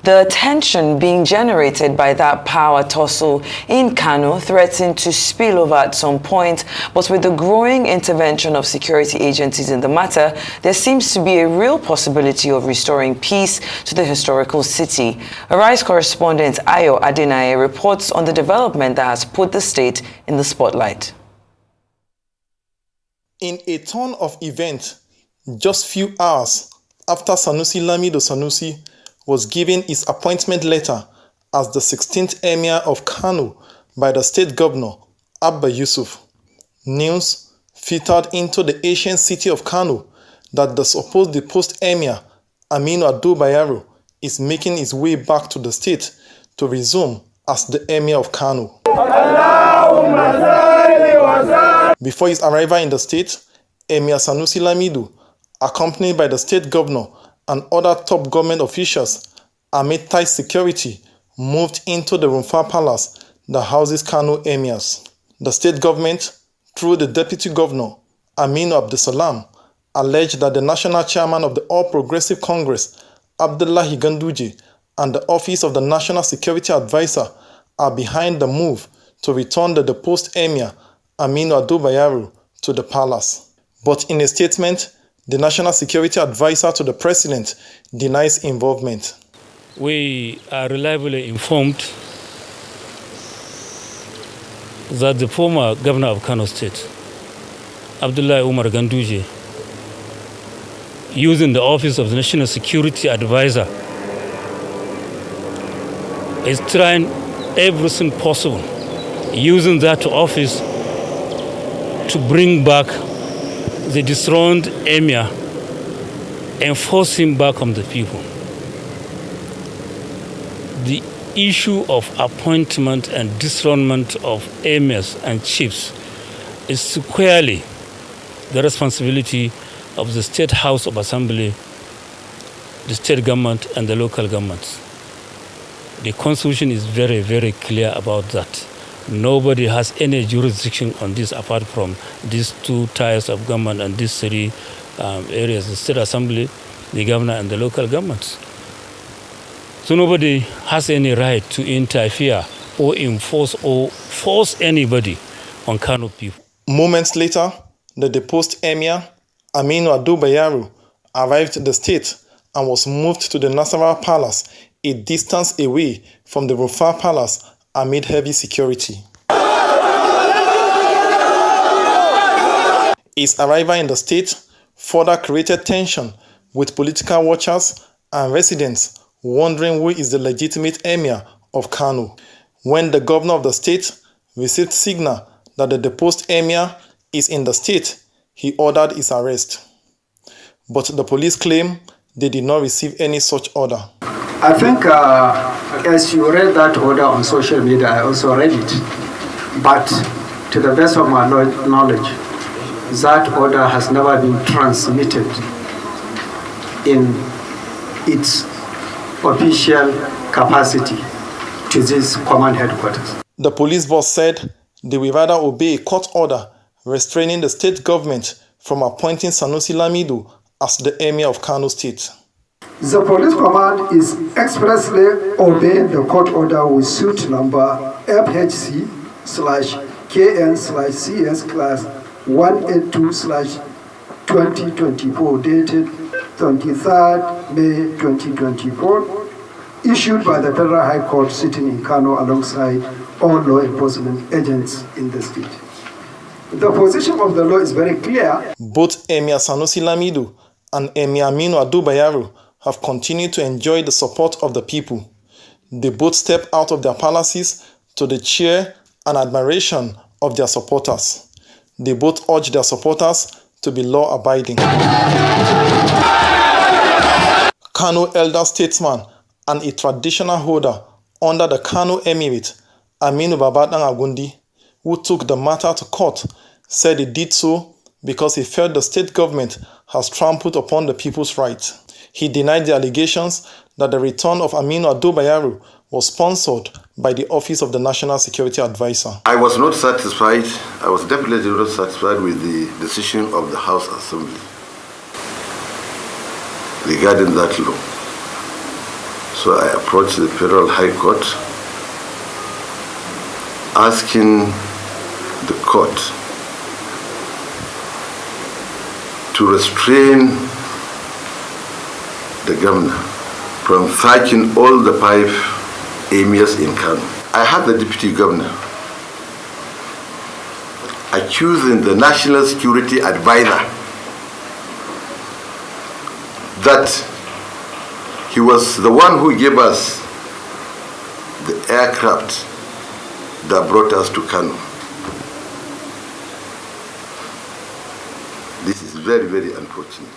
The tension being generated by that power tussle in Kano threatened to spill over at some point, but with the growing intervention of security agencies in the matter, there seems to be a real possibility of restoring peace to the historical city. Arise correspondent Ayo Adenaye reports on the development that has put the state in the spotlight. In a turn of events, just few hours after Sanusi Lamido Sanusi was given his appointment letter as the 16th Emir of Kano by the state governor, Abba Yusuf, news filtered into the ancient city of Kano that the supposed deposed Emir, Aminu Ado Bayero, is making his way back to the state to resume as the Emir of Kano. Before his arrival in the state, Emir Sanusi Lamido, accompanied by the state governor and other top government officials, amid tight security, moved into the Rumfa Palace that houses Kano emirs. The state government, through the deputy governor, Aminu Abdusalam, alleged that the national chairman of the All Progressive Congress, Abdullahi Ganduje, and the office of the National Security Advisor are behind the move to return the deposed emir, Aminu Ado Bayero, to the palace. But in a statement, the National Security Advisor to the President denies involvement. We are reliably informed that the former governor of Kano State, Abdullahi Umar Ganduje, using the office of the National Security Advisor, is trying everything possible, using that office to bring back the dethroned emir and force him back on the people. The issue of appointment and dethronement of emirs and chiefs is squarely the responsibility of the State House of Assembly, the state government, and the local governments. The Constitution is very, very clear about that. Nobody has any jurisdiction on this apart from these two tiers of government and these three areas, the State Assembly, the governor, and the local governments. So nobody has any right to interfere or enforce or force anybody on Kano people. Moments later, the deposed emir, Aminu Ado Bayero, arrived at the state and was moved to the Nasarawa Palace, a distance away from the Rumfa Palace amid heavy security. His arrival in the state further created tension with political watchers and residents wondering who is the legitimate emir of Kano. When the governor of the state received signal that the deposed emir is in the state, he ordered his arrest. But the police claim they did not receive any such order. I think as you read that order on social media, I also read it. But to the best of my knowledge, that order has never been transmitted in its official capacity to this command headquarters. The police boss said they will rather obey a court order restraining the state government from appointing Sanusi Lamido as the emir of Kano State. The police command is expressly obeying the court order with suit number FHC/KN/CS class 182/2024 dated 23rd May 2024, issued by the Federal High Court sitting in Kano alongside all law enforcement agents in the state. The position of the law is very clear. Both Emir Sanusi Lamido and Emir Aminu Ado Bayero have continued to enjoy the support of the people. They both step out of their palaces to the cheer and admiration of their supporters. They both urge their supporters to be law-abiding. Kano elder statesman and a traditional holder under the Kano emirate, Aminu Babatan Agundi, who took the matter to court, said he did so because he felt the state government has trampled upon the people's rights. He denied the allegations that the return of Aminu Ado Bayero was sponsored by the Office of the National Security Advisor. I was not satisfied. I was definitely not satisfied with the decision of the House Assembly regarding that law. So I approached the Federal High Court asking the court to restrain the governor from sacking all the 5 emirs in Kano. I had the deputy governor accusing the National Security Advisor that he was the one who gave us the aircraft that brought us to Kano. This is very, very unfortunate.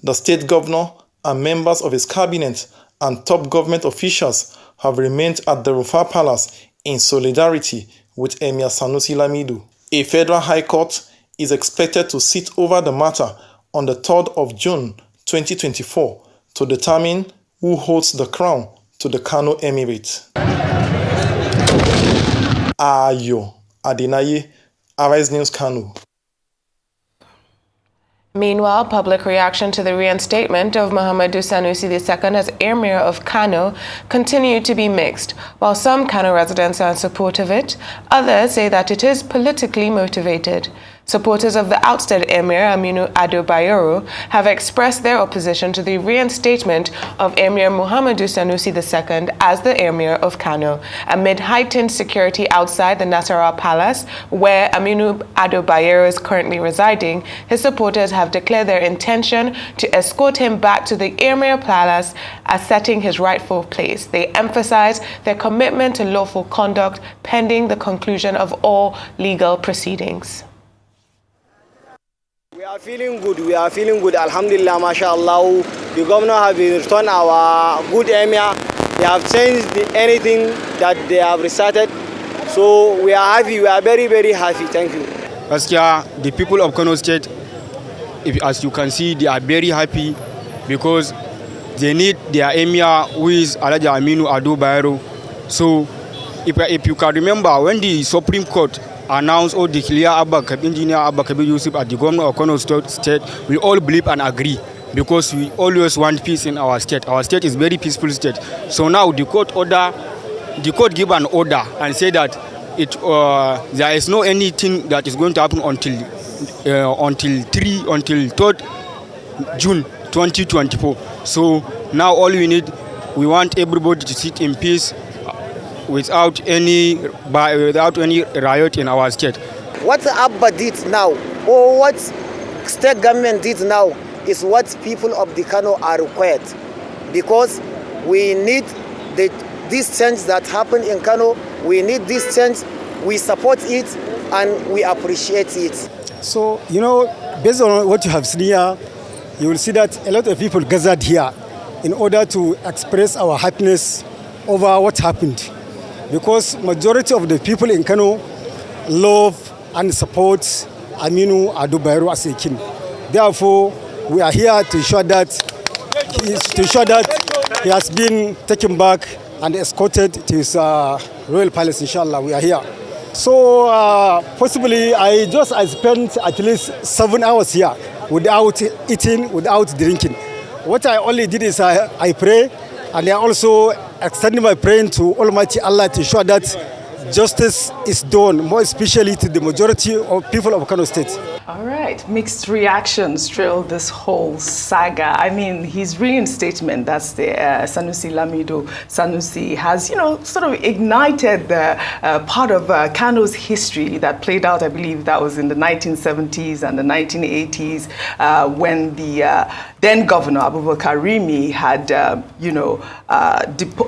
The state governor and members of his cabinet and top government officials have remained at the Rufai Palace in solidarity with Emir Sanusi Lamido. A federal high court is expected to sit over the matter on the 3rd of June 2024 to determine who holds the crown to the Kano Emirate. Ayo Adenaye, Arise News Kano. Meanwhile, public reaction to the reinstatement of Muhammadu Sanusi II as Emir of Kano continued to be mixed. While some Kano residents are in support of it, others say that it is politically motivated. Supporters of the ousted Emir, Aminu Ado Bayero, have expressed their opposition to the reinstatement of Emir Muhammadu Sanusi II as the Emir of Kano. Amid heightened security outside the Nasarawa Palace, where Aminu Ado Bayero is currently residing, his supporters have declared their intention to escort him back to the Emir Palace, asserting his rightful place. They emphasize their commitment to lawful conduct pending the conclusion of all legal proceedings. We are feeling good, alhamdulillah, mashallah. The governor have returned our good emir. They have changed anything that they have recited. So we are happy, we are very, very happy, thank you. The people of Kano State, as you can see, they are very happy because they need their emir, who is Alhaji Aminu Ado Bayero. So if you can remember, when the Supreme Court announced or declared Engineer Abba Kabir Yusuf as the governor of Kano State, we all believe and agree because we always want peace in our state. Our state is a very peaceful state. So now the court give an order and say that there is no anything that is going to happen until 3rd June 2024. So now all we want everybody to sit in peace without any riot in our state. What Abba did now, or what state government did now, is what people of the Kano are required. Because we need this change that happened in Kano, we need this change, we support it, and we appreciate it. So, based on what you have seen here, you will see that a lot of people gathered here in order to express our happiness over what happened. Because majority of the people in Kano love and support Aminu Ado Bayero as a king. Therefore, we are here to show that he has been taken back and escorted to his royal palace. Inshallah, we are here. So possibly I spent at least 7 hours here without eating, without drinking. What I only did is I pray, and I also extended my prayer to Almighty Allah to show that justice is done, more especially to the majority of people of Kano State. All right, mixed reactions trail this whole saga. I mean, his reinstatement, that's the Sanusi Lamido Sanusi, has, sort of ignited the part of Kano's history that played out, I believe that was in the 1970s and the 1980s, when the then governor, Abubakar Rimi, had,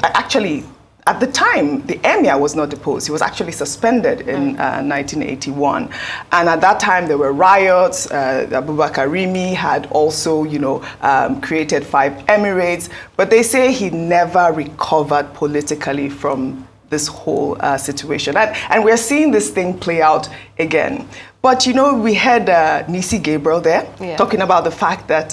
actually, at the time, the emir was not deposed. He was actually suspended in 1981. And at that time, there were riots. Abubakar Rimi had also, created 5 emirates. But they say he never recovered politically from this whole situation. And we're seeing this thing play out again. But, we had Nisi Gabriel there talking about the fact that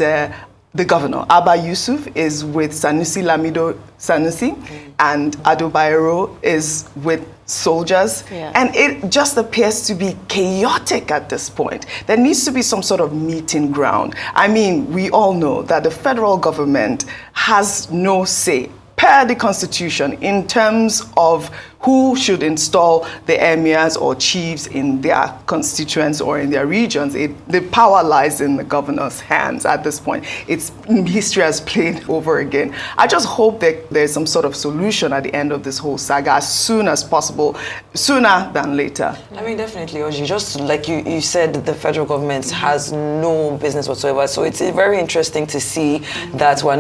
the governor, Abba Yusuf, is with Sanusi Lamido Sanusi, and Ado Bayero is with soldiers. And it just appears to be chaotic at this point. There needs to be some sort of meeting ground. I mean, we all know that the federal government has no say, per the constitution in terms of who should install the emirs or chiefs in their constituents or in their regions. The power lies in the governor's hands at this point. History has played over again. I just hope that there's some sort of solution at the end of this whole saga as soon as possible, sooner than later. I mean, definitely, Oji. Just like you said, the federal government has no business whatsoever. So it's very interesting to see that we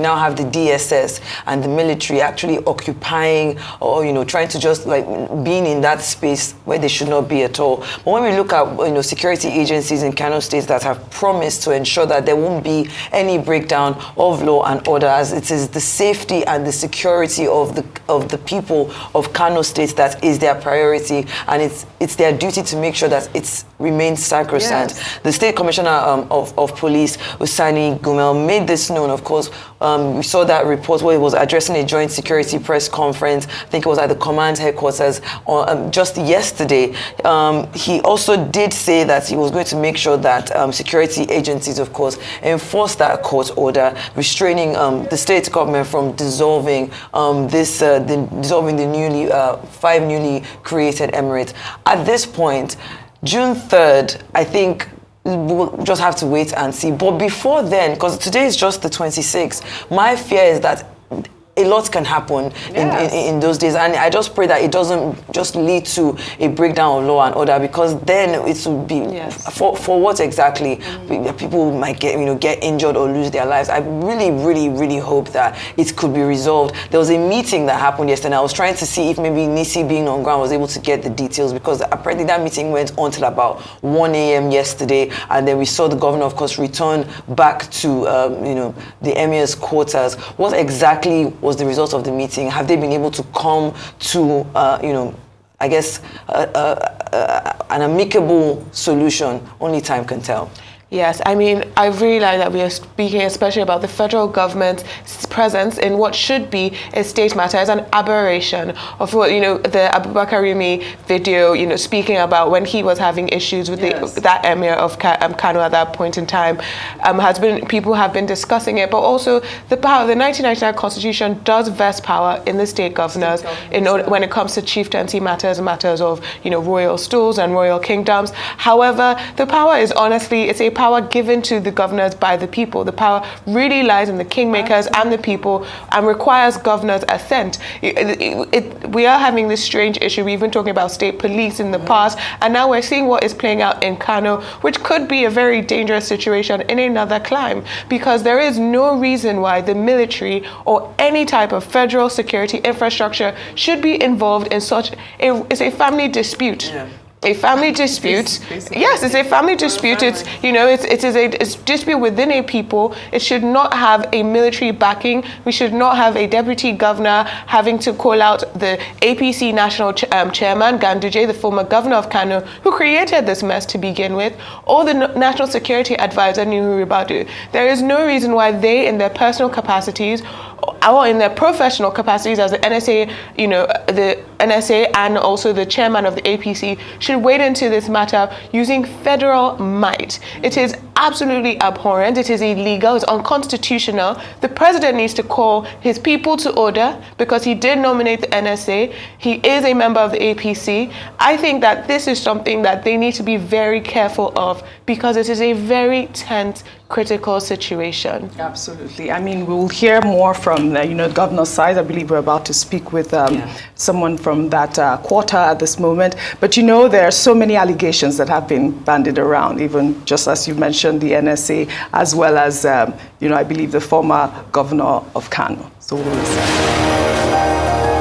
now have the DSS and the military actually occupying or, trying to just like being in that space where they should not be at all. But when we look at, security agencies in Kano State that have promised to ensure that there won't be any breakdown of law and order, as it is the safety and the security of the people of Kano State that is their priority, and it's their duty to make sure that it remains sacrosanct. Yes. The State Commissioner of Police, Usani Gumel, made this known, of course. We saw that report where he was addressing a joint security press conference. I think it was at the command headquarters just yesterday. He also did say that he was going to make sure that security agencies, of course, enforce that court order restraining the state government from dissolving the 5 newly created emirates. At this point, June 3rd, I think we'll just have to wait and see. But before then, because today is just the 26th, my fear is that a lot can happen in those days, and I just pray that it doesn't just lead to a breakdown of law and order, because then it will be for what exactly? People might get injured or lose their lives. I really, really, really hope that it could be resolved. There was a meeting that happened yesterday, and I was trying to see if maybe Nisi, being on ground, was able to get the details, because apparently that meeting went on till about 1 a.m. yesterday, and then we saw the governor, of course, return back to the emir's quarters. What exactly was the result of the meeting? Have they been able to come to, I guess, an amicable solution? Only time can tell. Yes, I mean, I really like that we are speaking especially about the federal government's presence in what should be a state matter. As an aberration of what, the Abubakar Rimi video, speaking about when he was having issues with that emir of Kano at that point in time, people have been discussing it, but also the power, the 1999 Constitution does vest power in the state governors when it comes to chieftaincy matters of, royal stools and royal kingdoms. However, the power is honestly, it's a power given to the governors by the people. The power really lies in the kingmakers and the people, and requires governors' assent. We are having this strange issue. We've been talking about state police in the past, and now we're seeing what is playing out in Kano, which could be a very dangerous situation in another clime, because there is no reason why the military or any type of federal security infrastructure should be involved in such it's a family dispute. Yeah. A family dispute. Yes, it's a family dispute. It's it is a dispute within a people. It should not have a military backing. We should not have a deputy governor having to call out the APC national chairman Ganduje, the former governor of Kano, who created this mess to begin with, or the national security advisor Nuhu Ribadu. There is no reason why they, in their personal capacities or in their professional capacities as the NSA, the NSA and also the chairman of the APC, should wade into this matter using federal might. It is absolutely abhorrent. It is illegal. It's unconstitutional. The president needs to call his people to order, because he did nominate the NSA. He is a member of the APC. I think that this is something that they need to be very careful of, because it is a very tense, critical situation. Absolutely. I mean, we'll hear more from the governor's side. I believe we're about to speak with someone from that quarter at this moment. But there are so many allegations that have been bandied around, even just as you mentioned, the NSA, as well as I believe the former governor of Kano. So we'll listen.